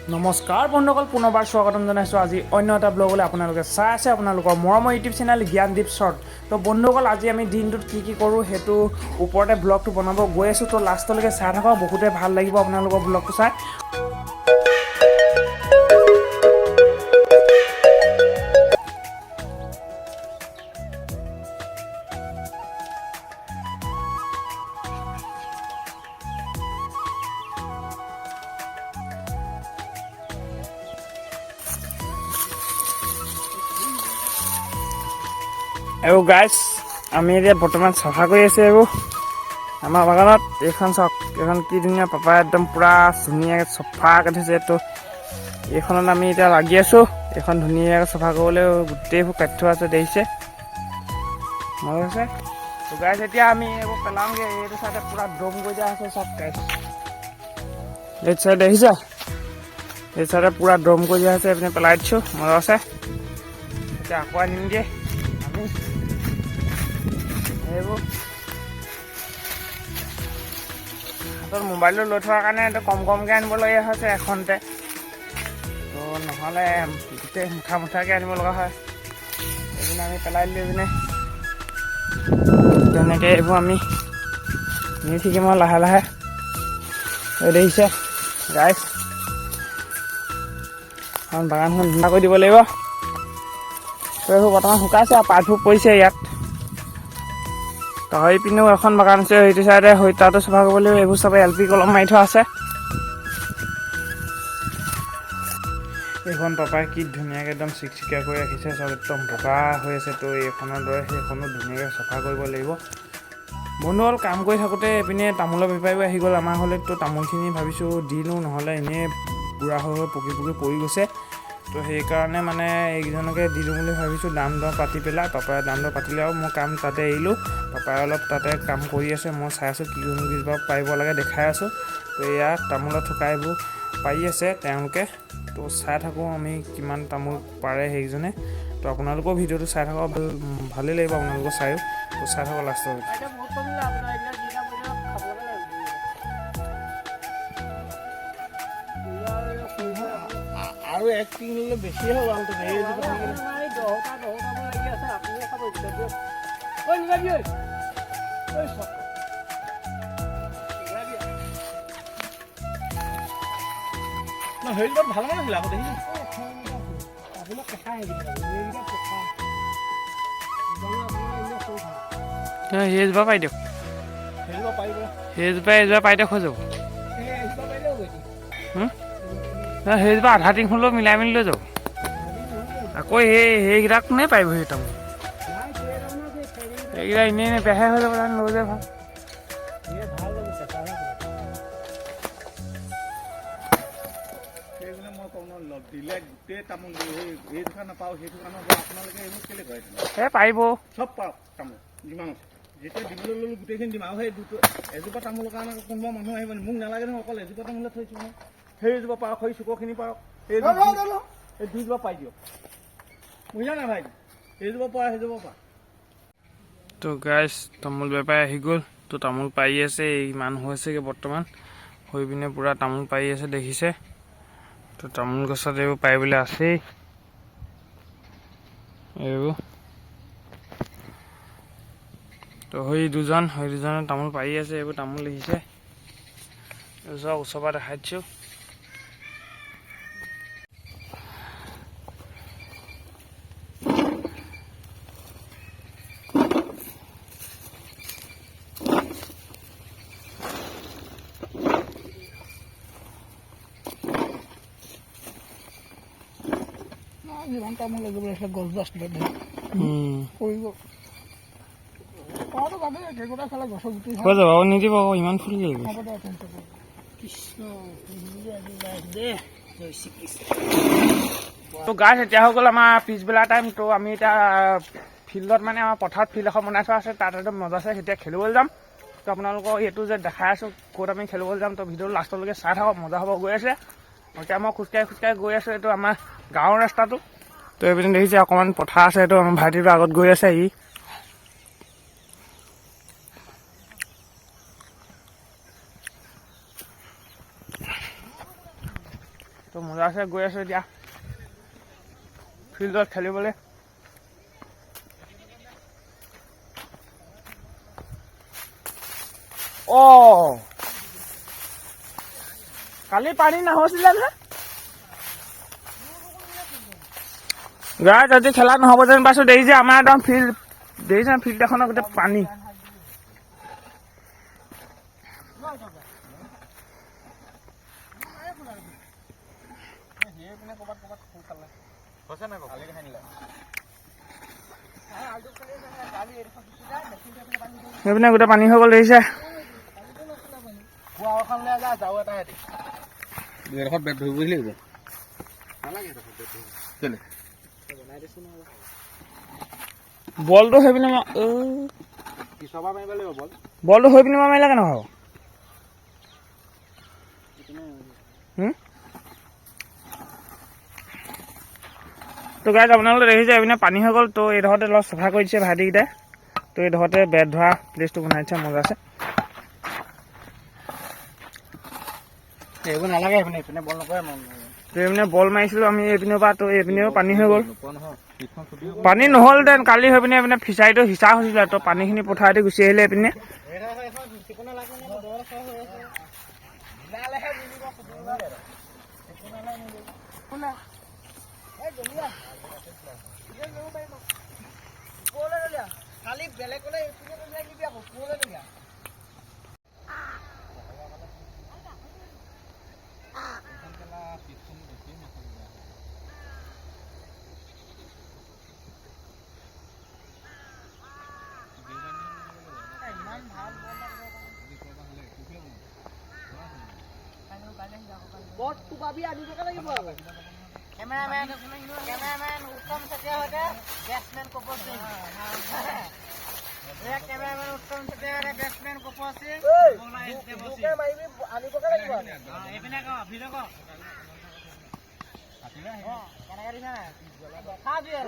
নমস্কাৰ বন্ধুসকল, পুনৰবাৰ স্বাগতম জনাইছোঁ আজি অন্য এটা ব্লগলৈ। আপোনালোকে চাই আছে আপোনালোকৰ মৰমৰ ইউটিউব চেনেল জ্ঞানদীপ শ্বৰ্ট। তো বন্ধুসকল, আজি আমি দিনটোত কি কৰোঁ সেইটো ওপৰতে ব্লগটো বনাব গৈ আছোঁ। তো লাষ্টলৈকে চাই থাকক, বহুতে ভাল লাগিব আপোনালোকৰ ব্লগটো চাই। এইবোৰ গাইজ, আমি এতিয়া বৰ্তমান চাফা কৰি আছোঁ। এইবোৰ আমাৰ বাগানত এইখন চাওক, এইখন কি ধুনীয়া পাপাই একদম পূৰা ধুনীয়াকৈ চফাকৈ থৈছে। তো এইখনত আমি এতিয়া লাগি আছোঁ। এইখন ধুনীয়াকৈ চফা কৰিবলৈ গোটেইবোৰ কাটি থোৱা আছে, দেখিছে মজা আছে। তো গাইজ এতিয়া আমি এইবোৰ পেলাওঁগৈ। এইটো চাইডে পূৰা দম কৰি দিয়া আছে চব গাইজ, এইটো চাইডে দেখিছা, এই চাইডে পূৰা দম কৰি দিয়া আছে। এইপিনে পেলাই দিছোঁ, মজা আছে। এতিয়া আকৌ আনিমগৈ আমি এইবোৰ। হাতত মোবাইলটো লৈ থোৱাৰ কাৰণে এইটো কমকৈ আনিবলগীয়া হৈছে এখনতে। তো নহ'লে গোটেই মুঠাকৈ আনিব লগা হয়। এইপিনে আমি পেলাই দিলোঁ। এইপিনে তেনেকৈ এইবোৰ আমি নি থাকিম আৰু লাহে লাহে। দেখিছে গাইজ, এখন বাগানখন ধুনীয়া কৰি দিব লাগিব। তো এইবোৰ বৰ্তমান শুকাইছে আৰু পাতবোৰ পৰিছে ইয়াত। তো সেই পিনেও এখন বাগান আছে, সেইটো চাইডে তাতো চাফা কৰিব লাগিব। এইবোৰ চবে LP কলম মাৰি থোৱা আছে। এইখন পাপাই কি ধুনীয়াকৈ একদম চিকচিকীয়া কৰি ৰাখিছে, চব একদম বগা হৈ আছে। তো এইখনৰ দৰে সেইখনো ধুনীয়াকৈ চাফা কৰিব লাগিব। বন্ধুসকল, কাম কৰি থাকোঁতে এইপিনে তামোলৰ বেপাৰীও আহি গ'ল আমাৰ ঘৰলৈ। তো তামোলখিনি ভাবিছোঁ দিলোঁ, নহ'লে এনেই বুঢ়া হৈ পকি পৰি গৈছে। তো সেইকাৰণে মানে এইকেইজনকে দি দিওঁ বুলি ভাবিছোঁ, দাম দৰ পাতি পেলাই। পাপাই দাম দৰ পাতিলে আৰু মই কাম তাতে এৰিলোঁ। পাপাই অলপ তাতে কাম কৰি আছে, মই চাই আছোঁ কি পাৰিব লাগে, দেখাই আছোঁ। তো এয়া তামোলত থকা এইবোৰ পাৰি আছে তেওঁলোকে। তো চাই থাকোঁ আমি কিমান তামোল পাৰে সেইজনে। তো আপোনালোকেও ভিডিঅ'টো চাই থাকক, ভালেই লাগিব আপোনালোকৰ চায়ো। তো চাই থাকক লাষ্টলৈকে। আৰু এক কিলো ল'লে বেছিয়ে হ'ব। হেৰিটো ভাল নাছিলে আকৌ দেখি সেইজোপা পাই দিয়ক, সেইজোপা এইজোপা পাই দিয়ক, হৈ যাব। সেইজোপা আধা টিংখন লৈ মিলাই মেলি লৈ যাব। আকৌ সেইকেইটা কোনে পাৰিব সেই তামোল? এইকেইটা এনেই বেহাই হৈ যাব, লৈ যায় ভাল। দিলে গোটেই তামোল এই দোকান নাপাওঁ, সেই দোকানৰ আপোনালোকে এইবোৰ কেলে কৰে? পাৰিব চব পাওক তামোল যিমান আছে। যেতিয়া দিবলৈ ল'লোঁ গোটেইখিনি দিম। আৰু সেই এজোপা তামোলৰ কাৰণে কোনোবা মানুহ আহিব নি? মোক নালাগে নহয়, অকল এজোপা তামোলে থৈছোঁ নহয়। সেই এজোপা পাওক, সেই চুকৰখিনি পাওক, এই দুজোপা পাই দিয়ক, বুজিছা নাই ভাই? এইজোপা পৰা সেইজোপা পা। তো গাইজ, তামোল বেপাৰী আহি গ'ল। তো তামোল পাৰি আছে, এই মানুহ হৈছেগৈ বৰ্তমান। হৈ পিনে পূৰা তামোল পাৰি আছে, দেখিছে। তো তামোল গছত এইবোৰ পাৰিবলৈ আছেই এইবোৰ। তো সেই দুজনে তামোল পাৰি আছে, এইবোৰ তামোল দেখিছে। ওচৰৰ পৰা দেখাই দিছোঁ। যিমান তামোল লাগিব গছ গছ পৰিব। হৈ যাব আৰু নিদিব আকৌ, ইমান ফুল কি লাগিব। তো গাছ এতিয়া হৈ গ'ল আমাৰ পিছবেলা টাইম। তো আমি এতিয়া ফিল্ডত, মানে আমাৰ পথাৰত ফিল্ড এখন বনাই থোৱা আছে, তাত একদম মজা আছে। এতিয়া খেলিবলৈ যাম। তো আপোনালোকক এইটো যে দেখাই আছোঁ ক'ত আমি খেলিবলৈ যাম। তো ভিডিঅ'টো লাষ্টলৈকে চাই থাকক, মজা হ'ব গৈ আছে। এতিয়া মই খোজকাঢ়ি গৈ আছোঁ। এইটো আমাৰ গাঁৱৰ ৰাস্তাটো। তো এইপিনে দেখিছে অকণমান পথাৰ আছে, এইটো আমাৰ ভাইটিটো আগত গৈ আছে। তো মজা আছে গৈ আছো এতিয়া ফিল্ডত খেলিবলৈ কালি পানী নহৈছিলে নহয় গাইজ আজি খেলা নহ'ব যেন পাইছো দেখিছে আমাৰ একদম ফিল্ড দেখিছে ফিল্ড এখনৰ গোটেই পানী সেইপিনে গোটেই পানী হৈ গ'ল দেখিছে বলটো হৈ পিনে বলটো হৈ পিনে মাৰিলে কেনে হ'ব তো গাইজ আপোনালোকে দেখিছে এইপিনে পানী হৈ গ'ল তো এইডোখৰতে অলপ চাফা কৰি দিছে ভাইটিকেইটাই তো এইডোখৰতে বেট ধৰা প্লেচটো বনাই দিছে মজা আছে এইবোৰ নালাগে এইপিনে বল নকৰে তো এইপিনে বল মাৰিছিলোঁ আমি এইপিনেও পৰা তো এইপিনেও পানী হৈ গ'ল পানী নহ'লহেঁতেন কালি হৈ পিনে এইপিনে ফিচাৰীটো সিঁচা হৈছিলে তো পানীখিনি পথাৰেদি গুচি আহিলে এইপিনে কালি বেলেগলৈ Cameraman Uttam Satya hote batsman Kopor Singh. Ek cameraman Uttam Satya hote batsman Kopor Singh. Bola este bosi. Buke mai bhi ani ko kala diwa. Epine ko video ko. Atile. Kana kari na. Kha diya.